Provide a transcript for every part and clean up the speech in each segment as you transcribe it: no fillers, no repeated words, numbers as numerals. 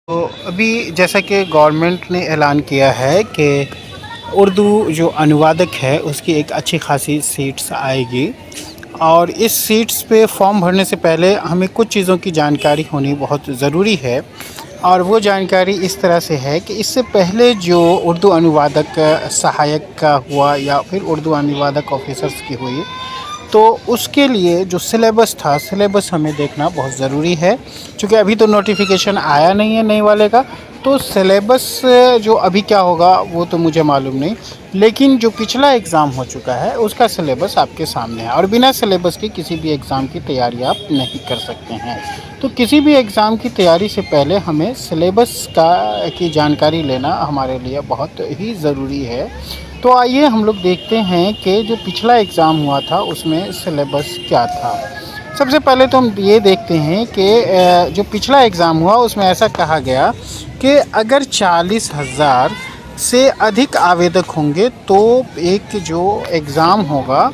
तो अभी जैसा कि गवर्नमेंट ने ऐलान किया है कि उर्दू जो अनुवादक है उसकी एक अच्छी खासी सीट्स आएगी। और इस सीट्स पे फॉर्म भरने से पहले हमें कुछ चीज़ों की जानकारी होनी बहुत ज़रूरी है। और वो जानकारी इस तरह से है कि इससे पहले जो उर्दू अनुवादक सहायक का हुआ या फिर उर्दू अनुवादक ऑफिसर्स की हुई, तो उसके लिए जो सिलेबस था, सिलेबस हमें देखना बहुत ज़रूरी है। क्योंकि अभी तो नोटिफिकेशन आया नहीं है नए वाले का, तो सिलेबस जो अभी क्या होगा वो तो मुझे मालूम नहीं। लेकिन जो पिछला एग्ज़ाम हो चुका है उसका सिलेबस आपके सामने है, और बिना सिलेबस के किसी भी एग्ज़ाम की तैयारी आप नहीं कर सकते हैं। तो किसी भी एग्ज़ाम की तैयारी से पहले हमें सिलेबस की जानकारी लेना हमारे लिए बहुत ही ज़रूरी है। तो आइए हम लोग देखते हैं कि जो पिछला एग्ज़ाम हुआ था उसमें सिलेबस क्या था। सबसे पहले तो हम ये देखते हैं कि जो पिछला एग्ज़ाम हुआ उसमें ऐसा कहा गया कि अगर 40,000 से अधिक आवेदक होंगे तो एक जो एग्ज़ाम होगा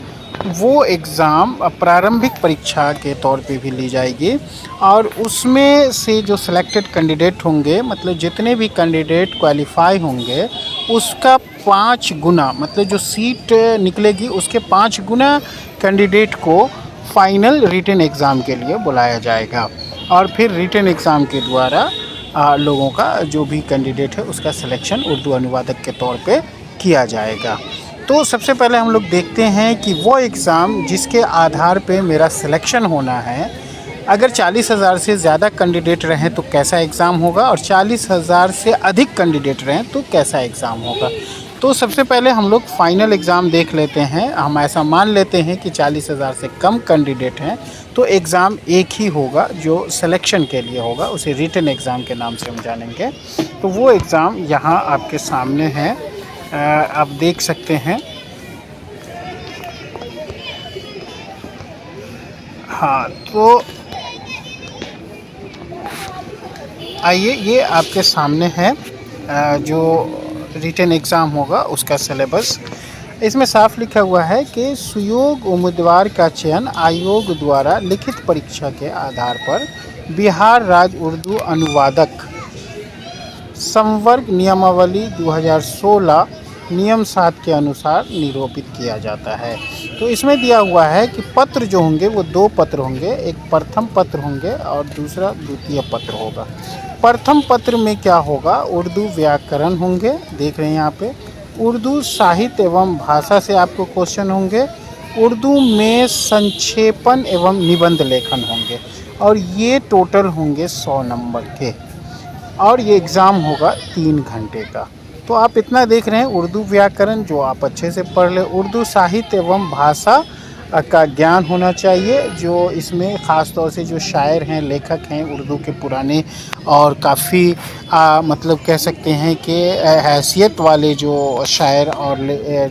वो एग्ज़ाम प्रारंभिक परीक्षा के तौर पे भी ली जाएगी। और उसमें से जो सिलेक्टेड कैंडिडेट होंगे, मतलब जितने भी कैंडिडेट क्वालिफ़ाई होंगे, उसका 5 गुना, मतलब जो सीट निकलेगी उसके 5 गुना कैंडिडेट को फाइनल रिटन एग्ज़ाम के लिए बुलाया जाएगा। और फिर रिटन एग्ज़ाम के द्वारा लोगों का जो भी कैंडिडेट है उसका सिलेक्शन उर्दू अनुवादक के तौर पे किया जाएगा। तो सबसे पहले हम लोग देखते हैं कि वो एग्ज़ाम जिसके आधार पे मेरा सिलेक्शन होना है, अगर 40,000 से ज़्यादा कैंडिडेट रहें तो कैसा एग्ज़ाम होगा, और 40,000 से अधिक कैंडिडेट रहें तो कैसा एग्ज़ाम होगा। तो सबसे पहले हम लोग फ़ाइनल एग्ज़ाम देख लेते हैं। हम ऐसा मान लेते हैं कि 40,000 से कम कैंडिडेट हैं, तो एग्ज़ाम एक ही होगा जो सिलेक्शन के लिए होगा, उसे रिटन एग्ज़ाम के नाम से हम जानेंगे। तो वो एग्ज़ाम यहाँ आपके सामने है, आप देख सकते हैं। हाँ, तो आइए, ये आपके सामने है जो रिटन एग्ज़ाम होगा उसका सिलेबस। इसमें साफ लिखा हुआ है कि सुयोग्य उम्मीदवार का चयन आयोग द्वारा लिखित परीक्षा के आधार पर बिहार राज्य उर्दू अनुवादक संवर्ग नियमावली 2016 नियम 7 के अनुसार निरूपित किया जाता है। तो इसमें दिया हुआ है कि पत्र जो होंगे वो 2 पत्र होंगे, एक प्रथम पत्र होंगे और दूसरा द्वितीय पत्र होगा। प्रथम पत्र में क्या होगा, उर्दू व्याकरण होंगे, देख रहे हैं यहाँ पे। उर्दू साहित्य एवं भाषा से आपको क्वेश्चन होंगे। उर्दू में संक्षेपण एवं निबंध लेखन होंगे, और ये टोटल होंगे 100 नंबर के। और ये एग्ज़ाम होगा 3 घंटे का। तो आप इतना देख रहे हैं, उर्दू व्याकरण जो आप अच्छे से पढ़ लें, उर्दू साहित्य एवं भाषा का ज्ञान होना चाहिए, जो इसमें ख़ास तौर से जो शायर हैं, लेखक हैं उर्दू के पुराने और काफ़ी मतलब कह सकते हैं कि हैसियत वाले जो शायर और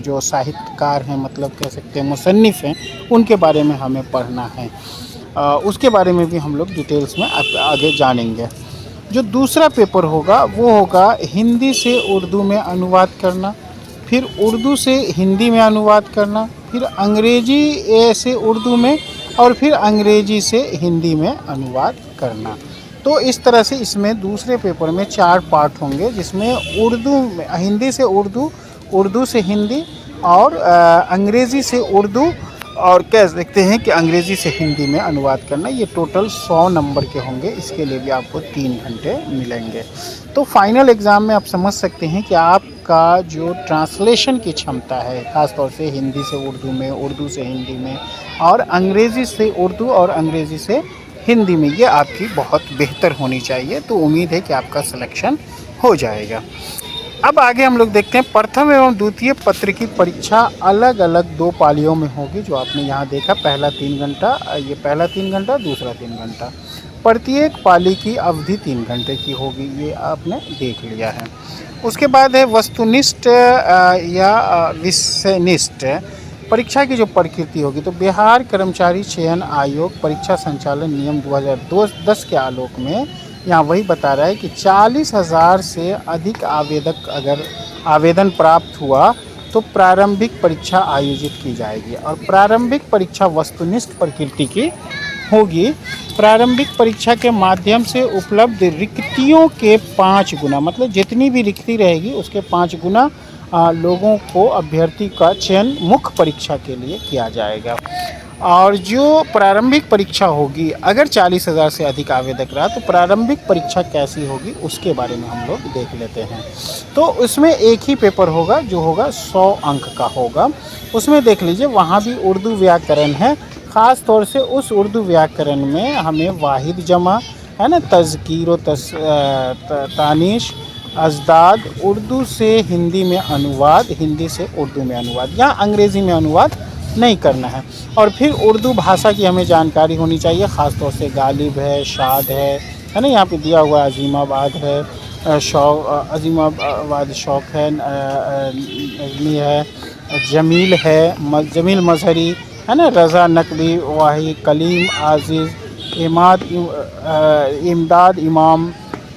जो साहित्यकार हैं, मतलब कह सकते हैं मुसन्निफ़ हैं, उनके बारे में हमें पढ़ना है। उसके बारे में भी हम लोग डिटेल्स में आगे जानेंगे। जो दूसरा पेपर होगा वो होगा हिंदी से उर्दू में अनुवाद करना, फिर उर्दू से हिंदी में अनुवाद करना, फिर अंग्रेजी से उर्दू में, और फिर अंग्रेजी से हिंदी में अनुवाद करना। तो इस तरह से इसमें दूसरे पेपर में 4 पार्ट होंगे, जिसमें उर्दू में, हिंदी से उर्दू, उर्दू से हिंदी, और अंग्रेज़ी से उर्दू, और कह सकते हैं कि अंग्रेज़ी से हिंदी में अनुवाद करना। ये टोटल 100 नंबर के होंगे। इसके लिए भी आपको 3 घंटे मिलेंगे। तो फाइनल एग्ज़ाम में आप समझ सकते हैं कि आपका जो ट्रांसलेशन की क्षमता है, ख़ास तौर से हिंदी से उर्दू में, उर्दू से हिंदी में, और अंग्रेज़ी से उर्दू और अंग्रेज़ी से हिंदी में, ये आपकी बहुत बेहतर होनी चाहिए। तो उम्मीद है कि आपका सिलेक्शन हो जाएगा। अब आगे हम लोग देखते हैं, प्रथम एवं द्वितीय पत्र की परीक्षा अलग अलग 2 पालियों में होगी, जो आपने यहाँ देखा। पहला 3 घंटा, ये पहला 3 घंटा, दूसरा 3 घंटा। प्रत्येक पाली की अवधि 3 घंटे की होगी, ये आपने देख लिया है। उसके बाद है वस्तुनिष्ठ या विषयनिष्ठ परीक्षा की जो प्रकृति होगी। तो बिहार कर्मचारी चयन आयोग परीक्षा संचालन नियम 2010 के आलोक में यहाँ वही बता रहा है कि 40,000 से अधिक आवेदक अगर आवेदन प्राप्त हुआ तो प्रारंभिक परीक्षा आयोजित की जाएगी, और प्रारंभिक परीक्षा वस्तुनिष्ठ प्रकृति की होगी प्रारंभिक परीक्षा के माध्यम से उपलब्ध रिक्तियों के 5 गुना, मतलब जितनी भी रिक्ति रहेगी उसके 5 गुना लोगों को अभ्यर्थी का चयन मुख्य परीक्षा के लिए किया जाएगा। और जो प्रारंभिक परीक्षा होगी, अगर 40,000 से अधिक आवेदक रहा तो प्रारंभिक परीक्षा कैसी होगी उसके बारे में हम लोग देख लेते हैं। तो उसमें एक ही पेपर होगा जो होगा 100 अंक का होगा। उसमें देख लीजिए वहाँ भी उर्दू व्याकरण है, ख़ास तौर से उस उर्दू व्याकरण में हमें वाहिद जमा है ना, तज़कीर व तानीश, अज़दाद, उर्दू से हिंदी में अनुवाद, हिंदी से उर्दू में अनुवाद या अंग्रेज़ी में अनुवाद नहीं करना है। और फिर उर्दू भाषा की हमें जानकारी होनी चाहिए, ख़ास तौर से गालिब है, शाद है ना, यहाँ पे दिया हुआ अज़ीमाबाद है, शौक अज़ीमाबाद शौक है, नज़मी है, जमील है, जमील मजहरी है ना, रज़ा नकवी, वाही, कलीम आज़ीज़, इमदाद इमाम,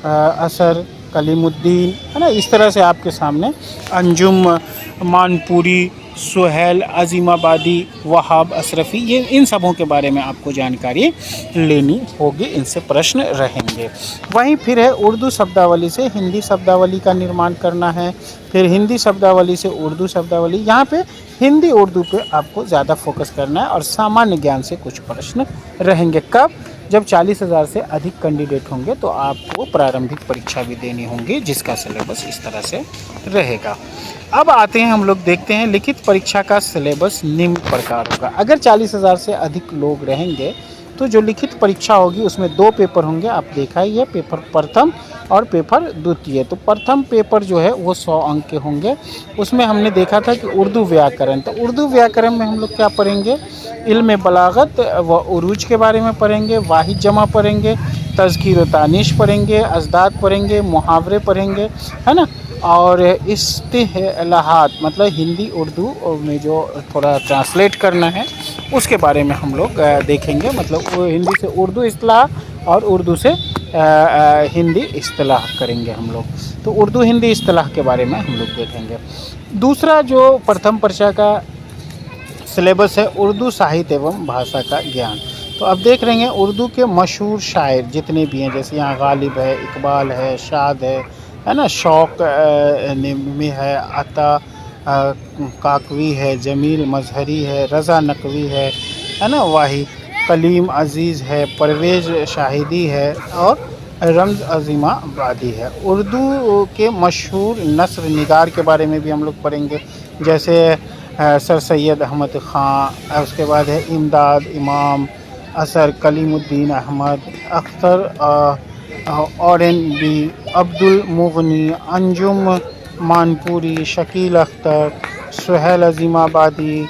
असर, कलीमुद्दीन है ना। इस तरह से आपके सामने अंजुम मानपुरी, सुहेल, अज़ीमाबादी, वहाब अशरफ़ी, ये इन सबों के बारे में आपको जानकारी लेनी होगी, इनसे प्रश्न रहेंगे। वहीं फिर है उर्दू शब्दावली से हिंदी शब्दावली का निर्माण करना है, फिर हिंदी शब्दावली से उर्दू शब्दावली। यहाँ पे हिंदी उर्दू पे आपको ज़्यादा फोकस करना है और सामान्य ज्ञान से कुछ प्रश्न रहेंगे। कब? जब 40,000 से अधिक कैंडिडेट होंगे तो आपको प्रारंभिक परीक्षा भी देनी होंगी, जिसका सिलेबस इस तरह से रहेगा। अब आते हैं हम लोग देखते हैं लिखित परीक्षा का सिलेबस निम्न प्रकार होगा। अगर 40,000 से अधिक लोग रहेंगे तो जो लिखित परीक्षा होगी उसमें 2 पेपर होंगे, आप देखा ही है, पेपर प्रथम और पेपर द्वितीय। तो प्रथम पेपर जो है वो 100 अंक के होंगे। उसमें हमने देखा था कि उर्दू व्याकरण, तो उर्दू व्याकरण में हम लोग क्या पढ़ेंगे, इल्म बलागत व उरूज के बारे में पढ़ेंगे, वाहिद जमा पढ़ेंगे, तज़कीर व तानीश पढ़ेंगे, अज़दाद पढ़ेंगे, मुहावरे पढ़ेंगे है ना। और इस्तिलाहात मतलब हिंदी उर्दू में जो थोड़ा ट्रांसलेट करना है उसके बारे में हम लोग देखेंगे, मतलब वो हिंदी से उर्दू इस्तिलाह और उर्दू से हिंदी इस्तिलाह करेंगे हम लोग। तो उर्दू हिंदी इस्तिलाह के बारे में हम लोग देखेंगे। दूसरा जो प्रथम परीक्षा का सिलेबस है उर्दू साहित्य एवं भाषा का ज्ञान। तो अब देख रहे हैं उर्दू के मशहूर शायर जितने भी हैं, जैसे यहाँ गालिब है, इकबाल है, शाद है ना, शौक में है, अता काकवी है, जमील मजहरी है, रज़ा नकवी है ना, वाही, कलीम अज़ीज़ है, परवेज़ शाहिदी है और रमज़ अज़ीमाबादी है। उर्दू के मशहूर नस्र निगार के बारे में भी हम लोग पढ़ेंगे, जैसे सर सैयद अहमद ख़ान, उसके बाद है इमदाद इमाम, असर, कलीमुद्दीन अहमद, अख्तर और अब्दुल मुगनी, अंजुम मानपुरी, शकील अख्तर, सुहेल अज़ीमाबादी,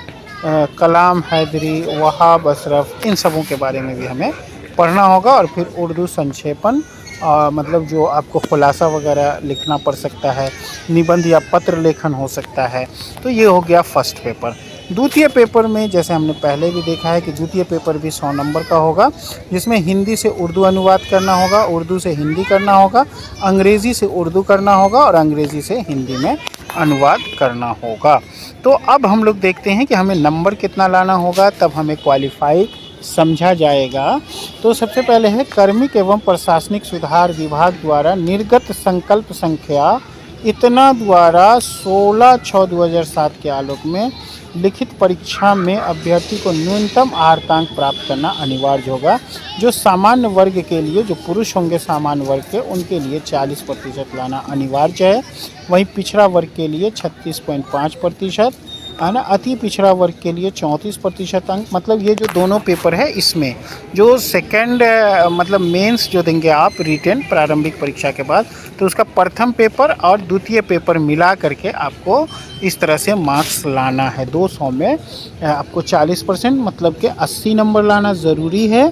कलाम हैदरी, वहाब अशरफ, इन सबों के बारे में भी हमें पढ़ना होगा। और फिर उर्दू संक्षेपण मतलब जो आपको खुलासा वगैरह लिखना पड़ सकता है, निबंध या पत्र लेखन हो सकता है। तो ये हो गया फर्स्ट पेपर। द्वितीय पेपर में जैसे हमने पहले भी देखा है कि द्वितीय पेपर भी 100 नंबर का होगा, जिसमें हिंदी से उर्दू अनुवाद करना होगा, उर्दू से हिंदी करना होगा, अंग्रेज़ी से उर्दू करना होगा और अंग्रेज़ी से हिंदी में अनुवाद करना होगा। तो अब हम लोग देखते हैं कि हमें नंबर कितना लाना होगा, तब हमें क्वालिफाई समझा जाएगा। तो सबसे पहले है कार्मिक एवं प्रशासनिक सुधार विभाग द्वारा निर्गत संकल्प संख्या इतना द्वारा 16/6/2007 के आलोक में लिखित परीक्षा में अभ्यर्थी को न्यूनतम आहारांक प्राप्त करना अनिवार्य होगा। जो सामान्य वर्ग के लिए, जो पुरुष होंगे सामान्य वर्ग के, उनके लिए 40% लाना अनिवार्य है। वहीं पिछड़ा वर्ग के लिए 36.5% है ना, अति पिछड़ा वर्ग के लिए 34% अंक। मतलब ये जो दोनों पेपर है इसमें जो सेकंड मतलब मेंस जो देंगे आप रिटेन प्रारंभिक परीक्षा के बाद, तो उसका प्रथम पेपर और द्वितीय पेपर मिला करके आपको इस तरह से मार्क्स लाना है। 200 में आपको 40% मतलब कि 80 नंबर लाना ज़रूरी है।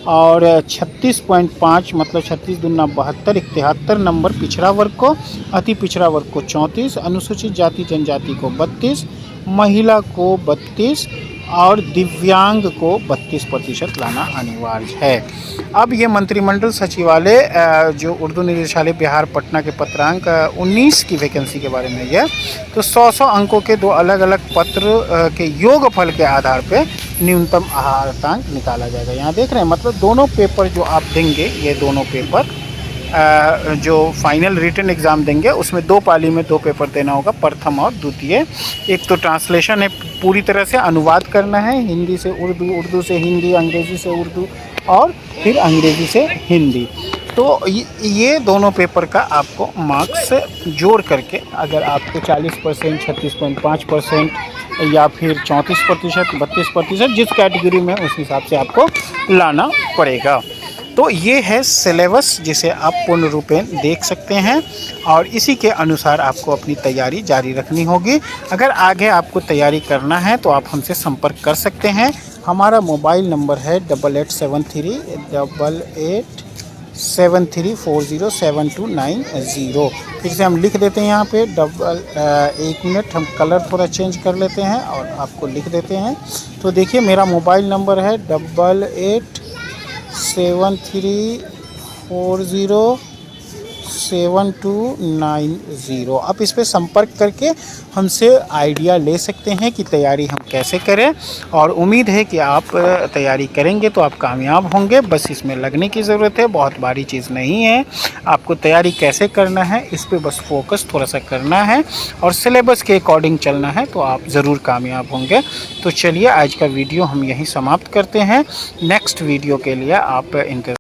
और 36.5 मतलब 36 दूना 72, 73 नंबर पिछड़ा वर्ग को, अति पिछड़ा वर्ग को 34, अनुसूचित जाति जनजाति को 32, महिला को 32 और दिव्यांग को 32% लाना अनिवार्य है। अब ये मंत्रिमंडल सचिवालय जो उर्दू निदेशालय बिहार पटना के पत्रांक 19 की वैकेंसी के बारे में है। तो 100 अंकों के 2 अलग अलग पत्र के योगफल के आधार पे न्यूनतम आहारांक निकाला जाएगा। यहाँ देख रहे हैं, मतलब दोनों पेपर जो आप देंगे, ये दोनों पेपर जो फाइनल रिटन एग्ज़ाम देंगे उसमें 2 पाली में 2 पेपर देना होगा, प्रथम और द्वितीय। एक तो ट्रांसलेशन है, पूरी तरह से अनुवाद करना है, हिंदी से उर्दू, उर्दू से हिंदी, अंग्रेज़ी से उर्दू और फिर अंग्रेज़ी से हिंदी। तो ये दोनों पेपर का आपको मार्क्स जोड़ करके, अगर आपको 40%, 36.5% या फिर 34%, 32%, जिस कैटेगरी में उस हिसाब से आपको लाना पड़ेगा। तो ये है सिलेबस जिसे आप पूर्ण रूपेण देख सकते हैं और इसी के अनुसार आपको अपनी तैयारी जारी रखनी होगी। अगर आगे आपको तैयारी करना है तो आप हमसे संपर्क कर सकते हैं। हमारा मोबाइल नंबर है 8873-8873407290। फिर से हम लिख देते हैं यहाँ पे 1 मिनट, हम कलर थोड़ा चेंज कर लेते हैं और आपको लिख देते हैं। तो देखिए, मेरा मोबाइल नंबर है 8873407290। आप इस पर संपर्क करके हमसे आइडिया ले सकते हैं कि तैयारी हम कैसे करें, और उम्मीद है कि आप तैयारी करेंगे तो आप कामयाब होंगे। बस इसमें लगने की ज़रूरत है, बहुत भारी चीज़ नहीं है। आपको तैयारी कैसे करना है इस पे बस फोकस थोड़ा सा करना है और सिलेबस के अकॉर्डिंग चलना है, तो आप ज़रूर कामयाब होंगे। तो चलिए, आज का वीडियो हम यहीं समाप्त करते हैं। नेक्स्ट वीडियो के लिए आप इंतज़ार